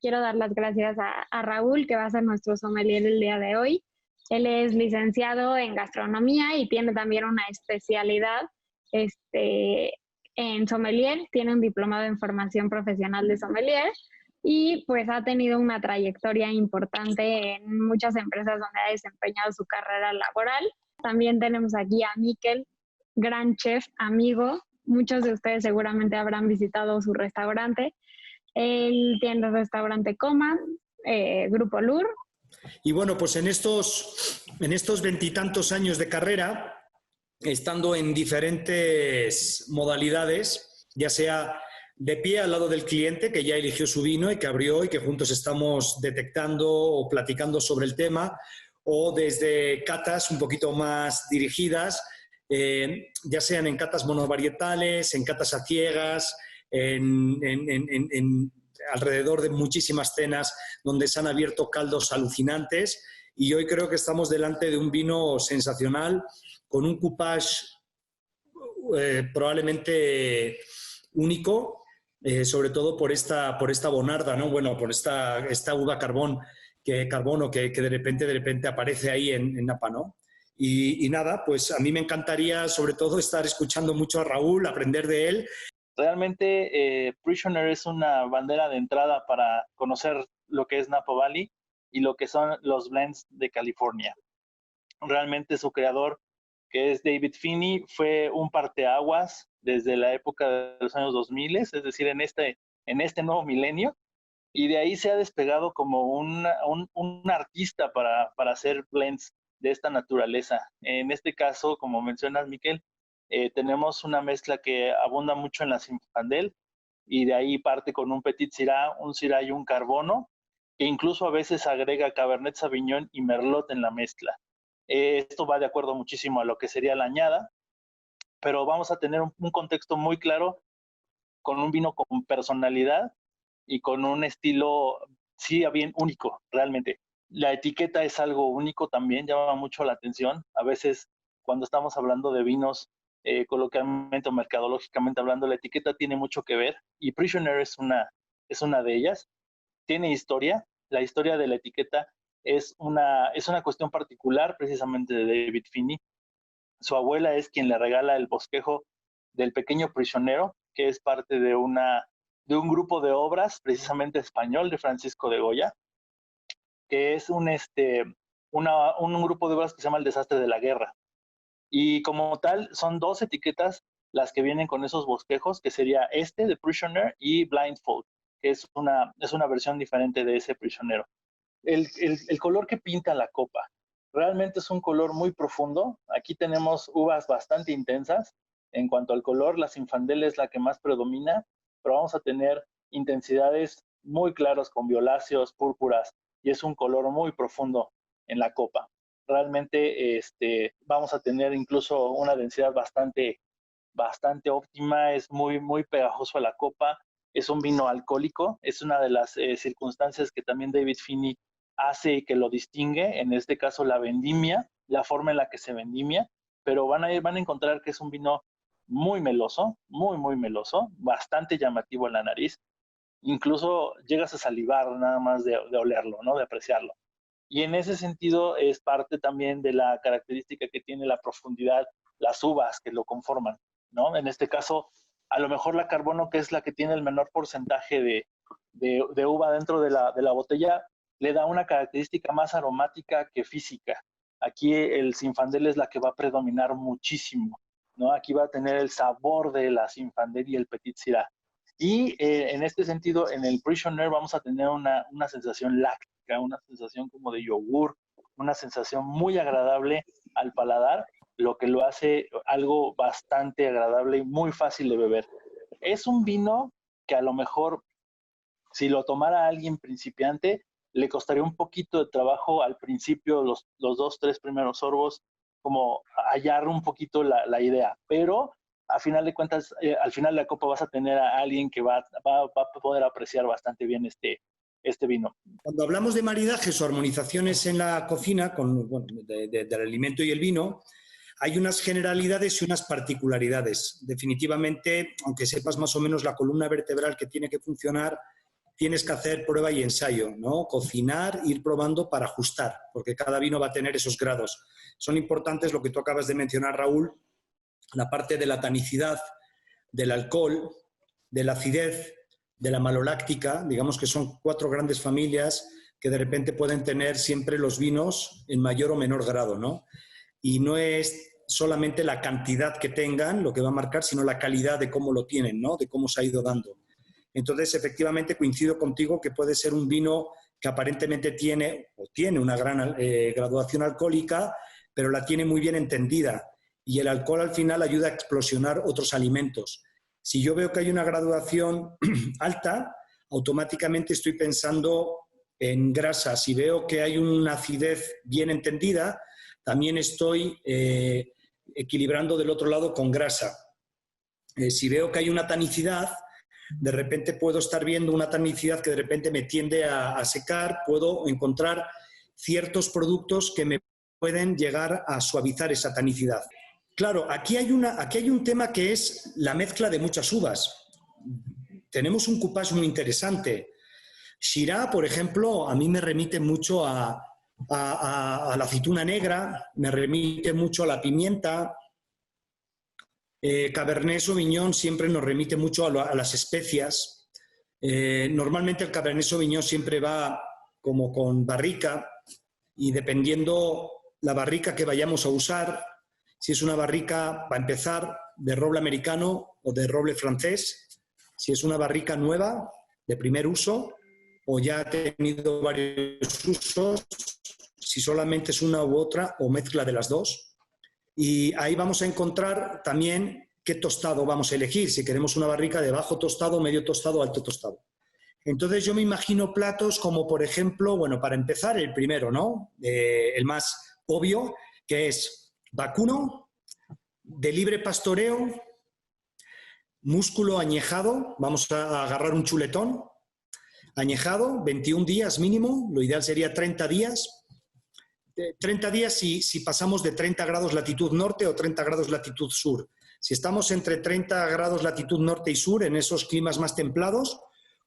quiero dar las gracias a Raúl, que va a ser nuestro sommelier el día de hoy. Él es licenciado en gastronomía y tiene también una especialidad en sommelier, tiene un diplomado en formación profesional de sommelier y pues ha tenido una trayectoria importante en muchas empresas donde ha desempeñado su carrera laboral. También tenemos aquí a Miquel, gran chef, amigo. Muchos de ustedes seguramente habrán visitado su restaurante. Él tiene el restaurante Coma, Grupo Lur. Y bueno, pues en estos 20 años de carrera, estando en diferentes modalidades, ya sea de pie al lado del cliente, que ya eligió su vino y que abrió y que juntos estamos detectando o platicando sobre el tema, o desde catas un poquito más dirigidas, ya sean en catas monovarietales, en catas a ciegas, alrededor de muchísimas cenas donde se han abierto caldos alucinantes, y hoy creo que estamos delante de un vino sensacional con un coupage probablemente único, sobre todo por esta bonarda, ¿no? Bueno, por esta uva carbono que de repente aparece ahí en Napa, ¿no? Y nada, pues a mí me encantaría sobre todo estar escuchando mucho a Raúl, aprender de él. Realmente Prisoner es una bandera de entrada para conocer lo que es Napa Valley y lo que son los blends de California. Realmente su creador, que es David Finney, fue un parteaguas desde la época de los años 2000, es decir, en este nuevo milenio, y de ahí se ha despegado como un artista para hacer blends de esta naturaleza. En este caso, como mencionas, Miquel, tenemos una mezcla que abunda mucho en la Zinfandel, y de ahí parte con un Petit Syrah, un Syrah y un Carbono, que incluso a veces agrega Cabernet Sauvignon y Merlot en la mezcla. Esto va de acuerdo muchísimo a lo que sería la añada, pero vamos a tener un contexto muy claro con un vino con personalidad y con un estilo, sí, bien único, realmente. La etiqueta es algo único también, llama mucho la atención. A veces, cuando estamos hablando de vinos, coloquialmente o mercadológicamente hablando, la etiqueta tiene mucho que ver, y Prisoner es una de ellas. Tiene historia. La historia de la etiqueta es una cuestión particular precisamente de David Finney. Su abuela es quien le regala el bosquejo del Pequeño Prisionero, que es parte de un grupo de obras precisamente español de Francisco de Goya, que es un grupo de obras que se llama El Desastre de la Guerra. Y como tal, son 2 etiquetas las que vienen con esos bosquejos, que sería de Prisoner, y Blindfold, que es una versión diferente de ese prisionero. El color que pinta la copa realmente es un color muy profundo. Aquí tenemos uvas bastante intensas. En cuanto al color, la Zinfandel es la que más predomina, pero vamos a tener intensidades muy claras con violáceos, púrpuras, y es un color muy profundo en la copa. Realmente vamos a tener incluso una densidad bastante óptima, es muy, muy pegajoso a la copa. Es un vino alcohólico, es una de las circunstancias que también David Finney hace que lo distingue, en este caso la vendimia, la forma en la que se vendimia, pero van a encontrar que es un vino muy meloso, muy, muy meloso, bastante llamativo en la nariz, incluso llegas a salivar nada más de olerlo, ¿no? De apreciarlo. Y en ese sentido es parte también de la característica que tiene la profundidad, las uvas que lo conforman, ¿no? En este caso, a lo mejor la Carbono, que es la que tiene el menor porcentaje de uva dentro de la botella, le da una característica más aromática que física. Aquí el Zinfandel es la que va a predominar muchísimo, ¿no? Aquí va a tener el sabor de la Zinfandel y el Petit Syrah. Y en este sentido, en el Prisoner vamos a tener una sensación láctica, una sensación como de yogur, una sensación muy agradable al paladar, lo que lo hace algo bastante agradable y muy fácil de beber. Es un vino que a lo mejor, si lo tomara alguien principiante, le costaría un poquito de trabajo al principio, los 2, 3 primeros sorbos, como hallar un poquito la idea, pero a final de cuentas, al final de la copa vas a tener a alguien que va a poder apreciar bastante bien este vino. Cuando hablamos de maridajes o armonizaciones en la cocina del alimento y el vino, hay unas generalidades y unas particularidades. Definitivamente, aunque sepas más o menos la columna vertebral que tiene que funcionar, tienes que hacer prueba y ensayo, ¿no? Cocinar, ir probando para ajustar, porque cada vino va a tener esos grados. Son importantes lo que tú acabas de mencionar, Raúl, la parte de la tanicidad, del alcohol, de la acidez, de la maloláctica, digamos que son 4 grandes familias que de repente pueden tener siempre los vinos en mayor o menor grado, ¿no? Y no es solamente la cantidad que tengan lo que va a marcar, sino la calidad de cómo lo tienen, ¿no? De cómo se ha ido dando. Entonces, efectivamente, coincido contigo que puede ser un vino que aparentemente tiene una gran graduación alcohólica, pero la tiene muy bien entendida. Y el alcohol al final ayuda a explosionar otros alimentos. Si yo veo que hay una graduación alta, automáticamente estoy pensando en grasa. Si veo que hay una acidez bien entendida, también estoy equilibrando del otro lado con grasa. Si veo que hay una tanicidad, de repente puedo estar viendo una tanicidad que de repente me tiende a secar, puedo encontrar ciertos productos que me pueden llegar a suavizar esa tanicidad. Claro, aquí hay un tema que es la mezcla de muchas uvas. Tenemos un cupage muy interesante. Shiraz, por ejemplo, a mí me remite mucho a la aceituna negra, me remite mucho a la pimienta. Cabernet Sauvignon siempre nos remite mucho a las especias. Normalmente el Cabernet Sauvignon siempre va como con barrica y dependiendo la barrica que vayamos a usar, si es una barrica, para empezar, de roble americano o de roble francés, si es una barrica nueva, de primer uso, o ya ha tenido varios usos, si solamente es una u otra o mezcla de las dos. Y ahí vamos a encontrar también qué tostado vamos a elegir, si queremos una barrica de bajo tostado, medio tostado o alto tostado. Entonces yo me imagino platos como, por ejemplo, bueno, para empezar, el primero, ¿no? El más obvio, que es vacuno, de libre pastoreo, músculo añejado, vamos a agarrar un chuletón, añejado, 21 días mínimo, lo ideal sería 30 días. 30 días si pasamos de 30 grados latitud norte o 30 grados latitud sur. Si estamos entre 30 grados latitud norte y sur, en esos climas más templados,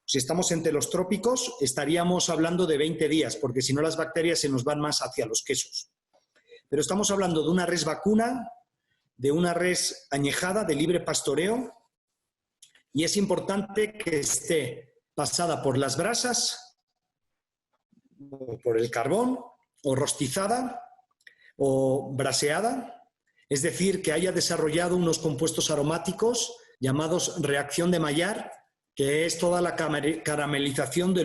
si estamos entre los trópicos, estaríamos hablando de 20 días, porque si no las bacterias se nos van más hacia los quesos. Pero estamos hablando de una res vacuna, de una res añejada, de libre pastoreo, y es importante que esté pasada por las brasas, o por el carbón, o rostizada, o braseada, es decir, que haya desarrollado unos compuestos aromáticos llamados reacción de Maillard, que es toda la caramelización de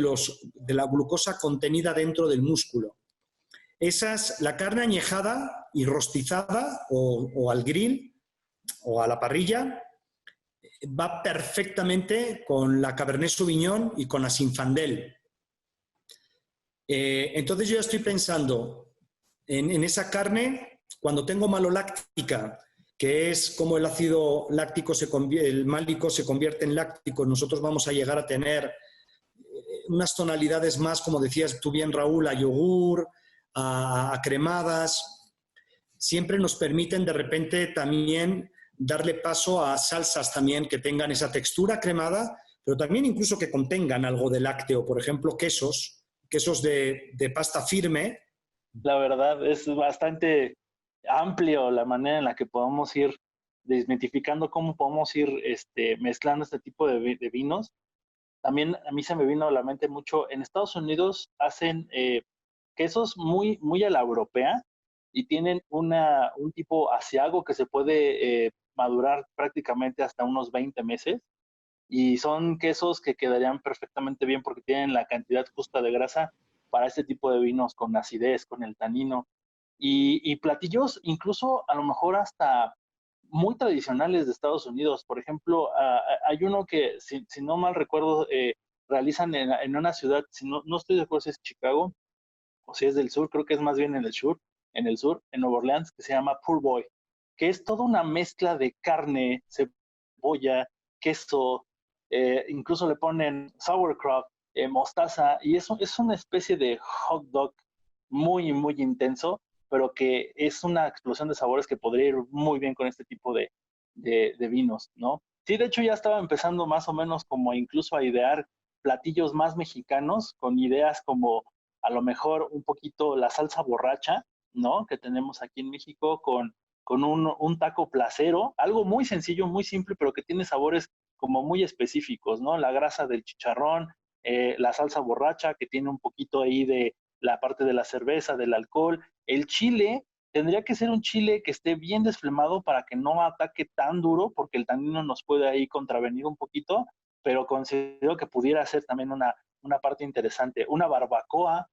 la glucosa contenida dentro del músculo. La carne añejada y rostizada o al grill o a la parrilla va perfectamente con la Cabernet Sauvignon y con la Zinfandel. Entonces yo ya estoy pensando en esa carne cuando tengo maloláctica, que es como el ácido láctico, el málico se convierte en láctico, nosotros vamos a llegar a tener unas tonalidades más, como decías tú bien, Raúl, a yogur, a cremadas, siempre nos permiten de repente también darle paso a salsas también que tengan esa textura cremada, pero también incluso que contengan algo de lácteo, por ejemplo, quesos de pasta firme. La verdad es bastante amplio la manera en la que podemos ir desmitificando cómo podemos ir mezclando este tipo de vinos. También a mí se me vino a la mente mucho, en Estados Unidos hacen quesos muy, muy a la europea y tienen un tipo asiago que se puede madurar prácticamente hasta unos 20 meses y son quesos que quedarían perfectamente bien porque tienen la cantidad justa de grasa para este tipo de vinos con acidez, con el tanino y platillos incluso a lo mejor hasta muy tradicionales de Estados Unidos. Por ejemplo, hay uno que, si no mal recuerdo, realizan en una ciudad, si no estoy de acuerdo si es Chicago o si es del sur, creo que es más bien en el sur, en Nueva Orleans, que se llama Poor Boy, que es toda una mezcla de carne, cebolla, queso, incluso le ponen sauerkraut, mostaza, y eso es una especie de hot dog muy, muy intenso, pero que es una explosión de sabores que podría ir muy bien con este tipo de vinos, ¿no? Sí, de hecho ya estaba empezando más o menos como incluso a idear platillos más mexicanos, con ideas como a lo mejor un poquito la salsa borracha, ¿no? Que tenemos aquí en México con un taco placero, algo muy sencillo, muy simple, pero que tiene sabores como muy específicos, ¿no? La grasa del chicharrón, la salsa borracha, que tiene un poquito ahí de la parte de la cerveza, del alcohol. El chile, tendría que ser un chile que esté bien desflemado para que no ataque tan duro, porque el tanino nos puede ahí contravenir un poquito, pero considero que pudiera ser también una parte interesante. Una barbacoa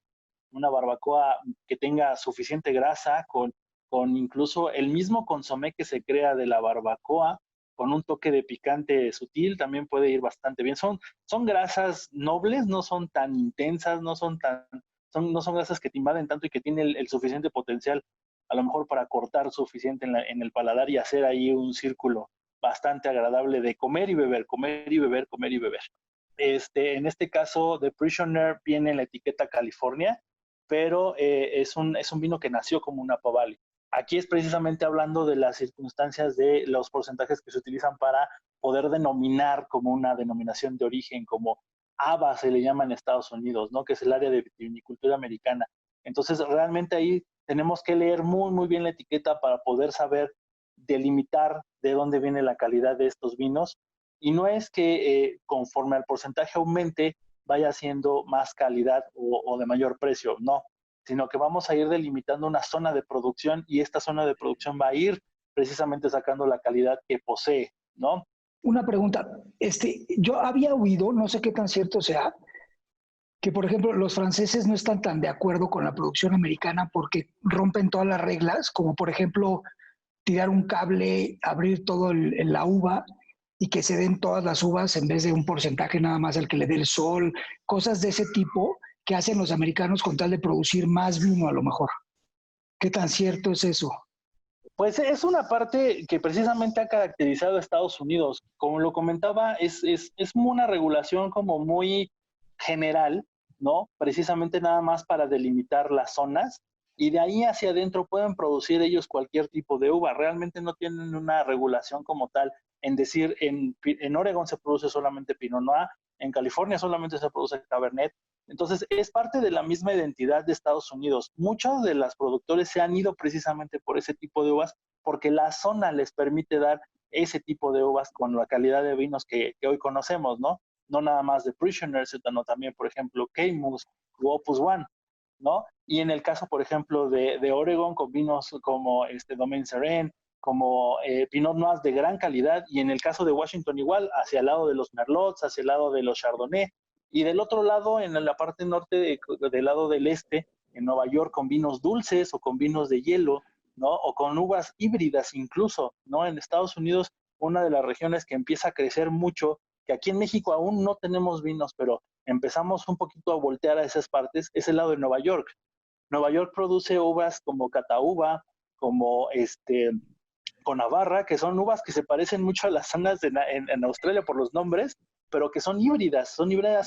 que tenga suficiente grasa, con incluso el mismo consomé que se crea de la barbacoa, con un toque de picante sutil, también puede ir bastante bien. Son grasas nobles, no son tan intensas, no son grasas que te invaden tanto y que tienen el suficiente potencial, a lo mejor para cortar suficiente en el paladar y hacer ahí un círculo bastante agradable de comer y beber, comer y beber, comer y beber. En este caso, The Prisoner viene en la etiqueta California, pero es un vino que nació como un Napa Valley. Aquí es precisamente hablando de las circunstancias de los porcentajes que se utilizan para poder denominar como una denominación de origen, como ABA se le llama en Estados Unidos, ¿no? Que es el área de vitivinicultura americana. Entonces, realmente ahí tenemos que leer muy, muy bien la etiqueta para poder saber delimitar de dónde viene la calidad de estos vinos. Y no es que conforme al porcentaje aumente, vaya siendo más calidad o de mayor precio, no, sino que vamos a ir delimitando una zona de producción y esta zona de producción va a ir precisamente sacando la calidad que posee, ¿no? Una pregunta, yo había oído, no sé qué tan cierto sea, que por ejemplo los franceses no están tan de acuerdo con la producción americana porque rompen todas las reglas, como por ejemplo tirar un cable, abrir todo la uva y que se den todas las uvas en vez de un porcentaje nada más al que le dé el sol, cosas de ese tipo que hacen los americanos con tal de producir más vino a lo mejor. ¿Qué tan cierto es eso? Pues es una parte que precisamente ha caracterizado a Estados Unidos. Como lo comentaba, es una regulación como muy general, ¿no? Precisamente nada más para delimitar las zonas y de ahí hacia adentro pueden producir ellos cualquier tipo de uva. Realmente no tienen una regulación como tal en decir, en Oregon se produce solamente Pinot Noir, en California solamente se produce Cabernet. Entonces, es parte de la misma identidad de Estados Unidos. Muchos de los productores se han ido precisamente por ese tipo de uvas porque la zona les permite dar ese tipo de uvas con la calidad de vinos que hoy conocemos, ¿no? No nada más de Prisoner, sino también, por ejemplo, Caymus u Opus One, ¿no? Y en el caso, por ejemplo, de Oregon, con vinos como Domaine Serain, como Pinot Noirs de gran calidad, y en el caso de Washington igual, hacia el lado de los Merlots, hacia el lado de los Chardonnay, y del otro lado, en la parte norte, del lado del este, en Nueva York, con vinos dulces o con vinos de hielo, ¿no? O con uvas híbridas incluso, ¿no? En Estados Unidos, una de las regiones que empieza a crecer mucho, que aquí en México aún no tenemos vinos, pero empezamos un poquito a voltear a esas partes, es el lado de Nueva York. Nueva York produce uvas como Catauba, como Conavarra, que son uvas que se parecen mucho a las zonas en Australia por los nombres, pero que son híbridas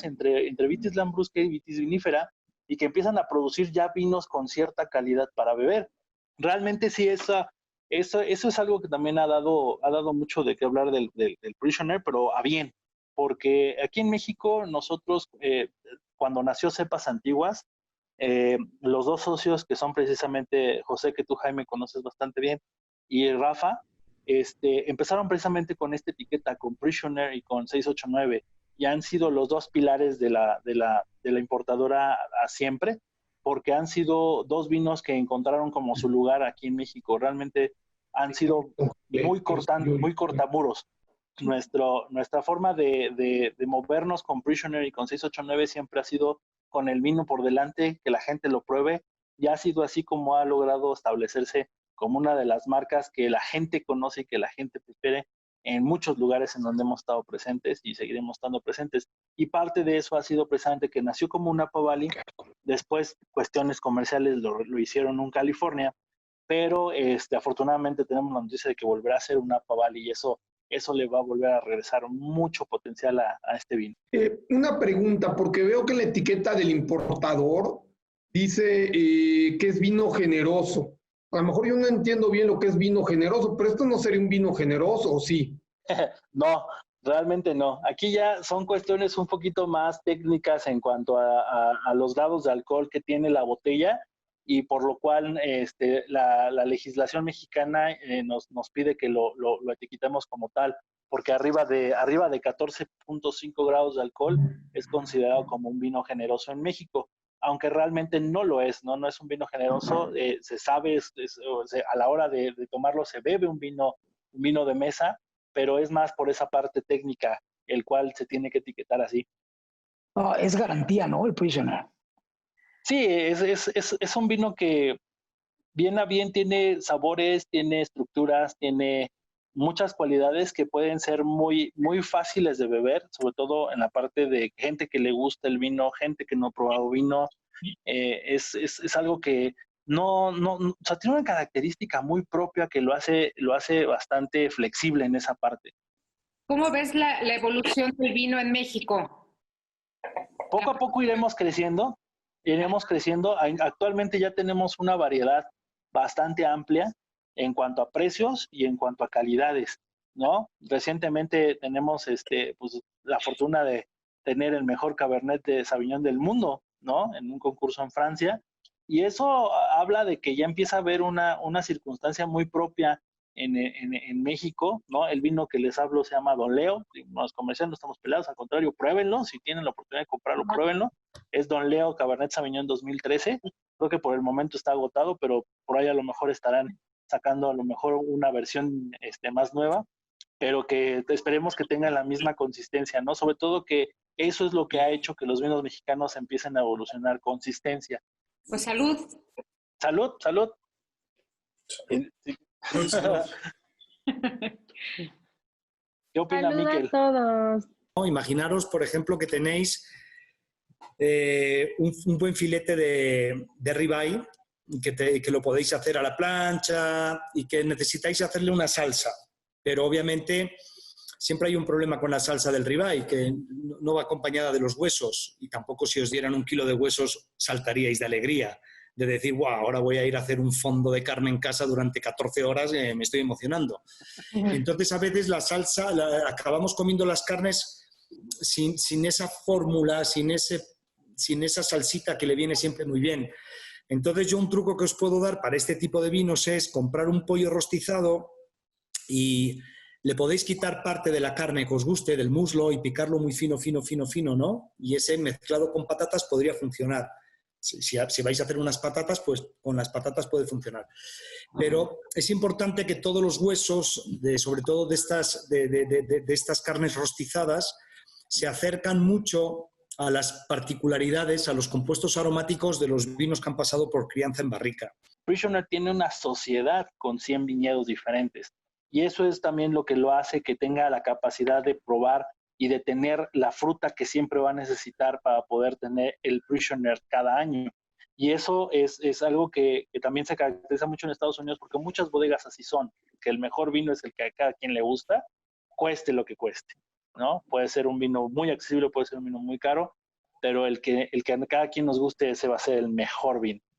entre Vitis lambrusca y Vitis vinifera, y que empiezan a producir ya vinos con cierta calidad para beber. Realmente sí, eso es algo que también ha dado mucho de qué hablar del Prisoner, pero a bien, porque aquí en México nosotros, cuando nació Cepas Antiguas, los dos socios que son precisamente José, que tú, Jaime, conoces bastante bien, y Rafa, empezaron precisamente con esta etiqueta, con Prisoner y con 689, y han sido los dos pilares de la importadora a siempre, porque han sido dos vinos que encontraron como su lugar aquí en México. Realmente han sido muy cortamuros. Nuestra forma de movernos con Prisoner y con 689 siempre ha sido con el vino por delante, que la gente lo pruebe, y ha sido así como ha logrado establecerse como una de las marcas que la gente conoce y que la gente prefiere en muchos lugares en donde hemos estado presentes y seguiremos estando presentes. Y parte de eso ha sido precisamente que nació como un Napa Valley, después cuestiones comerciales lo hicieron un California, pero afortunadamente tenemos la noticia de que volverá a ser un Napa Valley y eso le va a volver a regresar mucho potencial a este vino. Una pregunta, porque veo que la etiqueta del importador dice que es vino generoso. A lo mejor yo no entiendo bien lo que es vino generoso, pero esto no sería un vino generoso, ¿o sí? No, Realmente no. Aquí ya son cuestiones un poquito más técnicas en cuanto a los grados de alcohol que tiene la botella y por lo cual la legislación mexicana nos pide que lo etiquetemos como tal, porque arriba de 14.5 grados de alcohol es considerado como un vino generoso en México, aunque realmente no lo es, ¿no? No es un vino generoso, se sabe, a la hora de tomarlo se bebe un vino de mesa, pero es más por esa parte técnica, el cual se tiene que etiquetar así. Es garantía, ¿no? El Prisoner. Sí, es un vino que bien a bien tiene sabores, tiene estructuras, tiene muchas cualidades que pueden ser muy, muy fáciles de beber, sobre todo en la parte de gente que le gusta el vino, gente que no ha probado vino. Es algo que o sea, tiene una característica muy propia que lo hace bastante flexible en esa parte. ¿Cómo ves la evolución del vino en México? Poco a poco iremos creciendo. Actualmente ya tenemos una variedad bastante amplia en cuanto a precios y en cuanto a calidades, ¿no? Recientemente tenemos pues, la fortuna de tener el mejor Cabernet de Sauvignon del mundo, ¿no? En un concurso en Francia. Y eso habla de que ya empieza a haber una circunstancia muy propia en México, ¿no? El vino que les hablo se llama Don Leo. Los comerciantes no estamos peleados, al contrario, pruébenlo. Si tienen la oportunidad de comprarlo, pruébenlo. Es Don Leo Cabernet Sauvignon 2013. Creo que por el momento está agotado, pero por ahí a lo mejor estarán sacando a lo mejor una versión más nueva, pero que esperemos que tenga la misma consistencia, ¿no? Sobre todo que eso es lo que ha hecho que los vinos mexicanos empiecen a evolucionar, consistencia. Pues salud. Salud, salud. ¿Qué opina Salud Miquel? a todos. Imaginaros, por ejemplo, que tenéis un buen filete de ribeye, que lo podéis hacer a la plancha y que necesitáis hacerle una salsa. Pero obviamente siempre hay un problema con la salsa del ribeye, que no va acompañada de los huesos, y tampoco si os dieran 1 kilo de huesos saltaríais de alegría, de decir, wow, ahora voy a ir a hacer un fondo de carne en casa durante 14 horas, me estoy emocionando. Entonces a veces la salsa, acabamos comiendo las carnes sin esa fórmula, sin esa salsita que le viene siempre muy bien. Entonces yo un truco que os puedo dar para este tipo de vinos es comprar un pollo rostizado y le podéis quitar parte de la carne que os guste, del muslo, y picarlo muy fino, ¿no? Y ese mezclado con patatas podría funcionar. Si vais a hacer unas patatas, pues con las patatas puede funcionar. Pero es importante que todos los huesos, sobre todo de estas carnes rostizadas, se acercan mucho a las particularidades, a los compuestos aromáticos de los vinos que han pasado por crianza en barrica. Prisoner tiene una sociedad con 100 viñedos diferentes y eso es también lo que lo hace que tenga la capacidad de probar y de tener la fruta que siempre va a necesitar para poder tener el Prisoner cada año. Y eso es algo que también se caracteriza mucho en Estados Unidos, porque muchas bodegas así son, que el mejor vino es el que a cada quien le gusta, cueste lo que cueste, ¿no? Puede ser un vino muy accesible, puede ser un vino muy caro, pero el que a cada quien nos guste, ese va a ser el mejor vino.